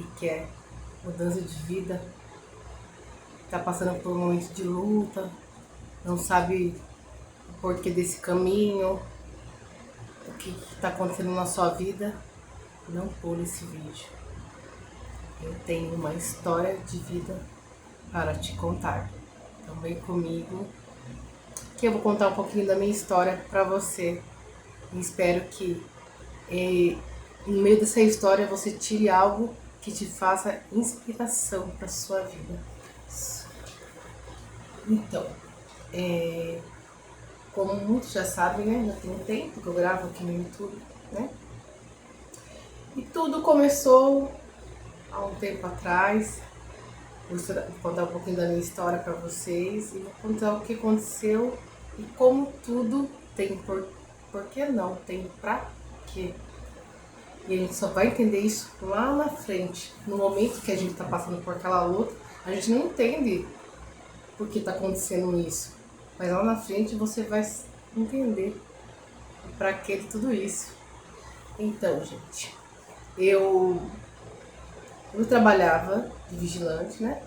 e quer mudança de vida, está passando por um momento de luta, não sabe o porquê desse caminho, o que está acontecendo na sua vida, não pule esse vídeo. Eu tenho uma história de vida para te contar. Então vem comigo que eu vou contar um pouquinho da minha história para você. E espero que no meio dessa história você tire algo que te faça inspiração para sua vida. Então, como muitos já sabem, né? Já tem um tempo que eu gravo aqui no YouTube, né? E tudo começou há um tempo atrás. Vou contar um pouquinho da minha história para vocês e vou contar o que aconteceu e como tudo tem por que não, tem pra quê. E a gente só vai entender isso lá na frente, no momento que a gente tá passando por aquela luta, a gente não entende por que tá acontecendo isso. Mas lá na frente você vai entender pra que de tudo isso. Então, gente, eu trabalhava de vigilante, né?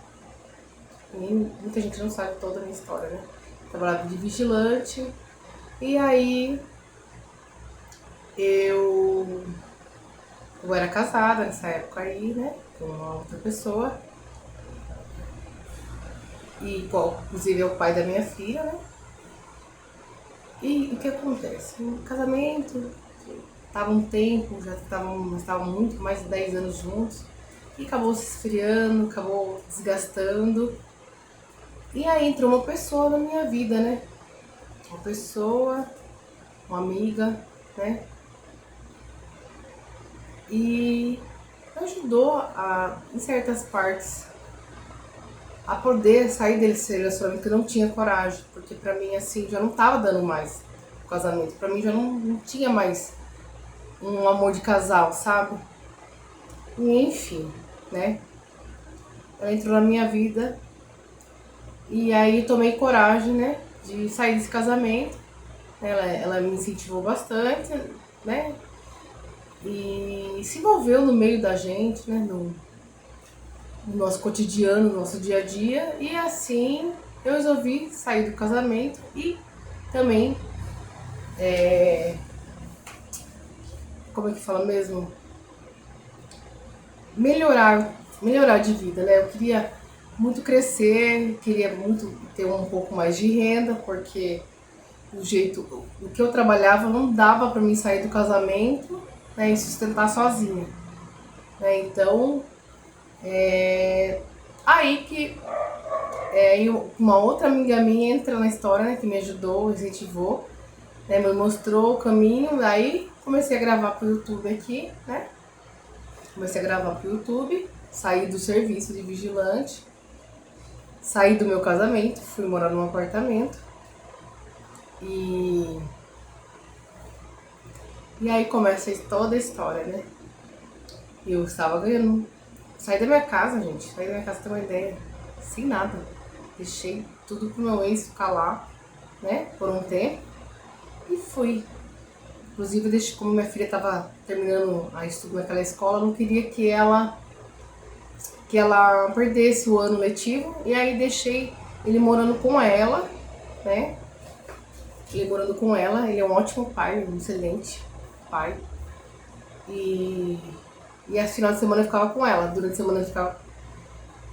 E muita gente não sabe toda a minha história, né? Eu trabalhava de vigilante e aí eu era casada nessa época aí, né? Com uma outra pessoa. E inclusive é o pai da minha filha, né? E o que acontece? No casamento, tava um tempo, já estavam muito mais de 10 anos juntos. E acabou se esfriando, acabou desgastando. E aí entrou uma pessoa na minha vida, né? Uma pessoa, uma amiga, né? E ajudou em certas partes a poder sair desse relacionamento que eu não tinha coragem, porque pra mim assim já não tava dando mais o casamento, pra mim já não tinha mais um amor de casal, sabe? E enfim, né? Ela entrou na minha vida e aí eu tomei coragem, né, de sair desse casamento. Ela me incentivou bastante, né? E se envolveu no meio da gente, né? No nosso cotidiano, no nosso dia a dia. E assim eu resolvi sair do casamento e também, como é que fala mesmo? Melhorar de vida, né? Eu queria muito crescer, queria muito ter um pouco mais de renda, porque o que eu trabalhava não dava para mim sair do casamento, né, e sustentar sozinha, né? Então, aí que uma outra amiga minha entra na história, né, que me ajudou, incentivou, né, me mostrou o caminho, aí comecei a gravar pro YouTube aqui, né? Comecei a gravar pro YouTube, saí do serviço de vigilante, saí do meu casamento, fui morar num apartamento e aí começa toda a história, né? Eu estava ganhando, saí da minha casa, gente, saí da minha casa, ter uma ideia, sem nada. Deixei tudo pro meu ex ficar lá, né, por um tempo e fui. Inclusive, como minha filha estava terminando a estudo naquela escola, eu não queria que ela perdesse o ano letivo, e aí deixei ele morando com ela, né? Ele morando com ela, ele é um ótimo pai, um excelente pai. E a final de semana eu ficava com ela, durante a semana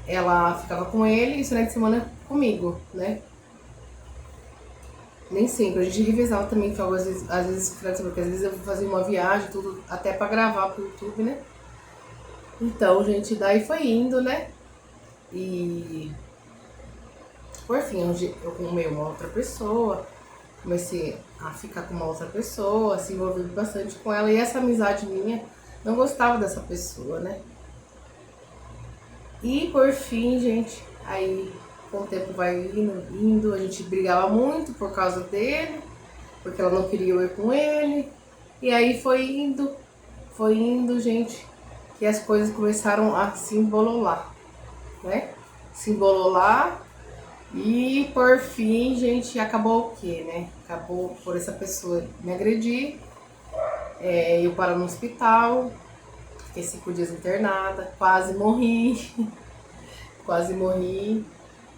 ela ficava com ele e final de semana comigo, né? Nem sempre, a gente revezava também, que às vezes, porque às vezes eu fazia uma viagem, tudo, até pra gravar pro YouTube, né? Então, gente, daí foi indo, né? E por fim, eu arrumei uma outra pessoa, comecei a ficar com uma outra pessoa, se envolvi bastante com ela, e essa amizade minha, não gostava dessa pessoa, né? E por fim, gente, aí com o tempo vai indo, a gente brigava muito por causa dele, porque ela não queria eu ir com ele. E aí foi indo, gente, que as coisas começaram a se embololar, né? Se embololar e por fim, gente, acabou o quê, né? Acabou por essa pessoa me agredir, eu parar no hospital, Fiquei 5 dias internada, quase morri, quase morri.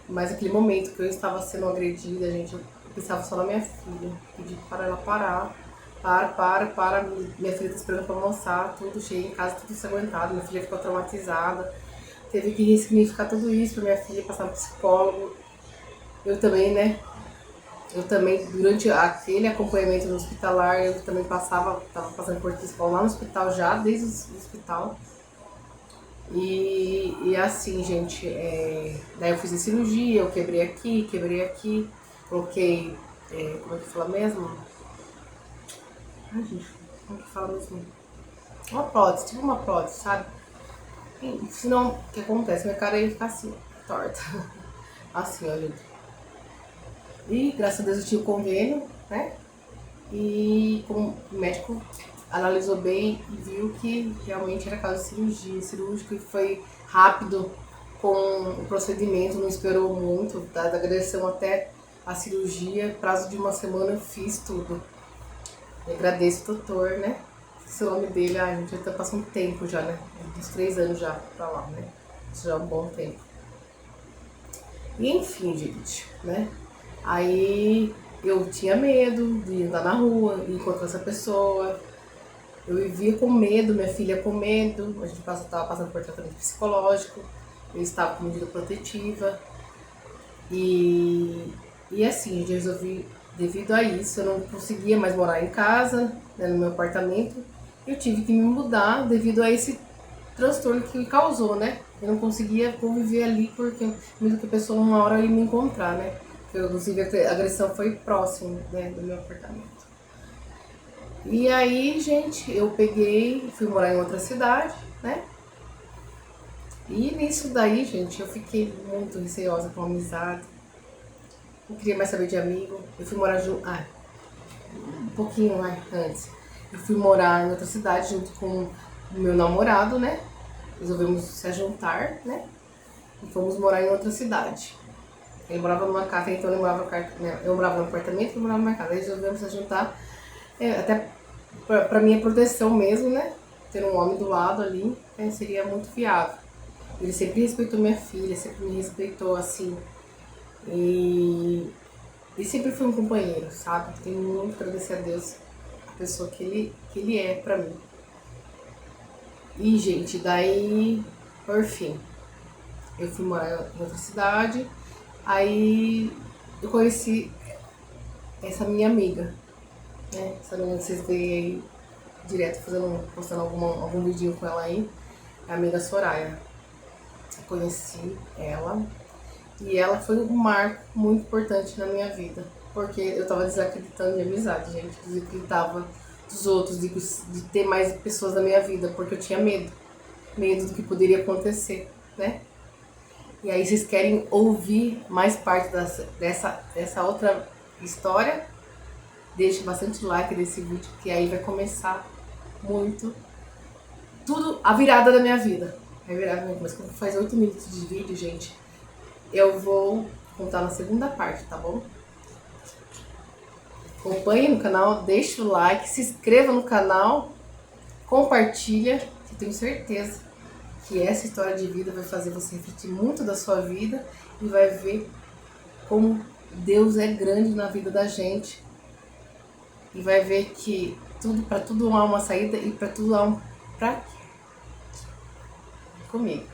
Mas aquele momento que eu estava sendo agredida, gente, eu pensava só na minha filha. Pedi para ela parar. Para. Minha filha tá esperando pra almoçar, tudo cheio em casa, tudo ensanguentado. Minha filha ficou traumatizada. Teve que ressignificar tudo isso pra minha filha, passar no psicólogo. Eu também, né? Eu também, durante aquele acompanhamento no hospitalar, eu também tava passando por psicólogo lá no hospital já, desde o hospital. E assim, gente, daí eu fiz a cirurgia, eu quebrei aqui, coloquei, como é que fala mesmo? Ai, gente, como é que fala mesmo? Uma prótese, tipo uma prótese, sabe? E, senão, o que acontece? Minha cara ia ficar assim, torta. Assim, ó, gente. E graças a Deus eu tinha o convênio, né? E como o médico analisou bem e viu que realmente era caso de cirurgia, cirúrgico, e foi rápido com o procedimento, não esperou muito, da agressão até a cirurgia, prazo de uma semana eu fiz tudo. Eu agradeço o doutor, né? Esse nome dele, a gente já tá passando tempo já, né? Uns 3 anos já pra lá, né? Isso já é um bom tempo. E enfim, gente, né? Aí eu tinha medo de andar na rua, de encontrar essa pessoa. Eu vivia com medo, minha filha com medo. A gente estava passando por tratamento psicológico. Eu estava com medida protetiva. E assim, eu resolvi, devido a isso, eu não conseguia mais morar em casa, né, no meu apartamento. Eu tive que me mudar devido a esse transtorno que me causou, né? Eu não conseguia conviver ali porque medo que a pessoa uma hora ia me encontrar, né? Porque, inclusive a agressão foi próximo, né, do meu apartamento. E aí, gente, eu peguei, fui morar em outra cidade, né? E nisso daí, gente, eu fiquei muito receosa com a amizade. Não queria mais saber de amigo. Eu fui morar junto. Um pouquinho mais antes. Eu fui morar em outra cidade junto com o meu namorado, né? Resolvemos se juntar, né? E fomos morar em outra cidade. Ele morava numa casa, então eu morava no apartamento e ele morava numa casa. Aí resolvemos se juntar, até pra minha proteção mesmo, né? Ter um homem do lado ali, seria muito viável. Ele sempre respeitou minha filha, sempre me respeitou assim. E sempre foi um companheiro, sabe? Tenho muito a agradecer a Deus, a pessoa que ele é pra mim. E, gente, daí, por fim, eu fui morar em outra cidade, aí eu conheci essa minha amiga, né? Essa menina que vocês veem aí direto postando algum vidinho com ela aí, é a amiga Soraya. Eu conheci ela e ela foi um marco muito importante na minha vida, porque eu tava desacreditando de amizade, gente, desacreditava dos outros, de ter mais pessoas na minha vida, porque eu tinha medo do que poderia acontecer, né? E aí vocês querem ouvir mais parte dessa outra história? Deixe bastante like nesse vídeo, que aí vai começar muito tudo, a virada da minha vida. Vai virar minha vida, mas como faz 8 minutos de vídeo, gente, eu vou contar na segunda parte, tá bom? Acompanhe no canal, deixe o like, se inscreva no canal, compartilha, que eu tenho certeza que essa história de vida vai fazer você refletir muito da sua vida e vai ver como Deus é grande na vida da gente. E vai ver que para tudo há uma saída e para tudo há um pra quê? Comigo.